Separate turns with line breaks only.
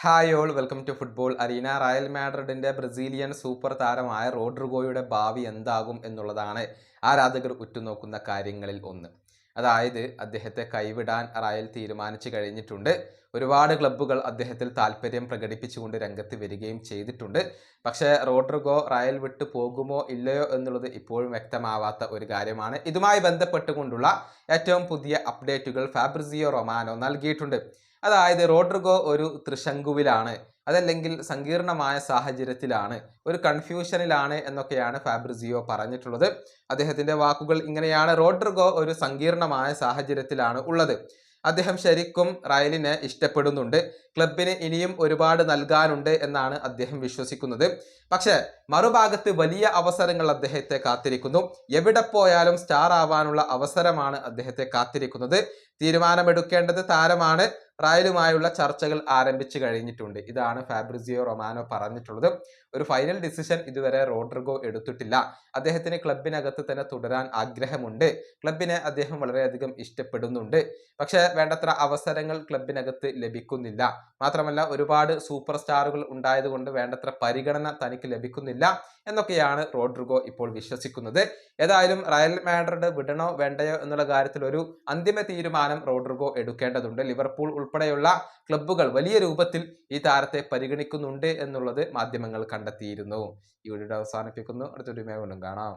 Hi all welcome to football arena. Real മാഡ്രിഡിന്റെ Brazilian super താരമായ റോഡ്രിഗോയുടെ ഭാവി എന്താകും എന്നുള്ളതാണ് ആരാധകർ ഉറ്റുനോക്കുന്ന കാര്യങ്ങളിൽ ഒന്ന്. അതായത് അദ്ദേഹത്തെ കൈവിടാൻ റയൽ തീരുമാനിച്ചു കഴിഞ്ഞിട്ടുണ്ട്. ഒരുപാട് ക്ലബ്ബുകൾ അദ്ദേഹത്തിൽ താല്പര്യം പ്രകടിപ്പിച്ചുകൊണ്ട് രംഗത്ത് വരികയും ചെയ്തിട്ടുണ്ട്. പക്ഷേ റോഡ്രിഗോ റയൽ വിട്ടു പോകുമോ ഇല്ലയോ എന്നുള്ളത് ഇപ്പോഴും വ്യക്തമാവാത്ത ഒരു കാര്യമാണ്. ഇതുമായി ബന്ധപ്പെട്ടുകൊണ്ടുള്ള ഏറ്റവും പുതിയ അപ്ഡേറ്റുകൾ ഫാബ്രിസിയോ റൊമാനോ നൽകിയിട്ടുണ്ട്. അതായത് റോഡ്രിഗോ ഒരു ത്രിശങ്കുവിലാണ്, അതല്ലെങ്കിൽ സങ്കീർണമായ സാഹചര്യത്തിലാണ്, ഒരു കൺഫ്യൂഷനിലാണ് എന്നൊക്കെയാണ് ഫാബ്രിസിയോ പറഞ്ഞിട്ടുള്ളത്. അദ്ദേഹത്തിന്റെ വാക്കുകൾ ഇങ്ങനെയാണ്: റോഡ്രിഗോ ഒരു സങ്കീർണമായ സാഹചര്യത്തിലാണ് ഉള്ളത്. അദ്ദേഹം ശരിക്കും റയലിനെ ഇഷ്ടപ്പെടുന്നുണ്ട്. ക്ലബിന് ഇനിയും ഒരുപാട് നൽകാനുണ്ട് എന്നാണ് അദ്ദേഹം വിശ്വസിക്കുന്നത്. പക്ഷേ മറുഭാഗത്ത് വലിയ അവസരങ്ങൾ അദ്ദേഹത്തെ കാത്തിരിക്കുന്നു. എവിടെ പോയാലും സ്റ്റാർ ആവാനുള്ള അവസരമാണ് അദ്ദേഹത്തെ കാത്തിരിക്കുന്നത്. തീരുമാനമെടുക്കേണ്ടത് താരമാണ്. റയലുമായുള്ള ചർച്ചകൾ ആരംഭിച്ചു കഴിഞ്ഞിട്ടുണ്ട്. ഇതാണ് ഫാബ്രിസിയോ റൊമാനോ പറഞ്ഞിട്ടുള്ളത്. ഒരു ഫൈനൽ ഡിസിഷൻ ഇതുവരെ റോഡ്രിഗോ എടുത്തിട്ടില്ല. അദ്ദേഹത്തിന് ക്ലബിനകത്ത് തന്നെ തുടരാൻ ആഗ്രഹമുണ്ട്. ക്ലബിനെ അദ്ദേഹം വളരെയധികം ഇഷ്ടപ്പെടുന്നുണ്ട്. പക്ഷെ വേണ്ടത്ര അവസരങ്ങൾ ക്ലബിനകത്ത് ലഭിക്കുന്നില്ല. മാത്രമല്ല ഒരുപാട് സൂപ്പർ സ്റ്റാറുകൾ ഉണ്ടായതുകൊണ്ട് വേണ്ടത്ര പരിഗണന തനിക്ക് ലഭിക്കുന്നില്ല എന്നൊക്കെയാണ് റോഡ്രിഗോ ഇപ്പോൾ വിശ്വസിക്കുന്നത്. ഏതായാലും റയൽ മാഡ്രിഡ് വിടണോ വേണ്ടയോ എന്നുള്ള കാര്യത്തിൽ ഒരു അന്തിമ തീരുമാനം റോഡ്രിഗോ എടുക്കേണ്ടതുണ്ട്. ലിവർപൂൾ ഉൾപ്പെടെയുള്ള ക്ലബ്ബുകൾ വലിയ രൂപത്തിൽ ഈ താരത്തെ പരിഗണിക്കുന്നുണ്ട് എന്നുള്ളത് മാധ്യമങ്ങൾ കണ്ടെത്തിയിരുന്നു. ഈ വീഡിയോ അവസാനിപ്പിക്കുന്നു. അടുത്തൊരു വീഡിയോയിൽ വീണ്ടും കാണാം.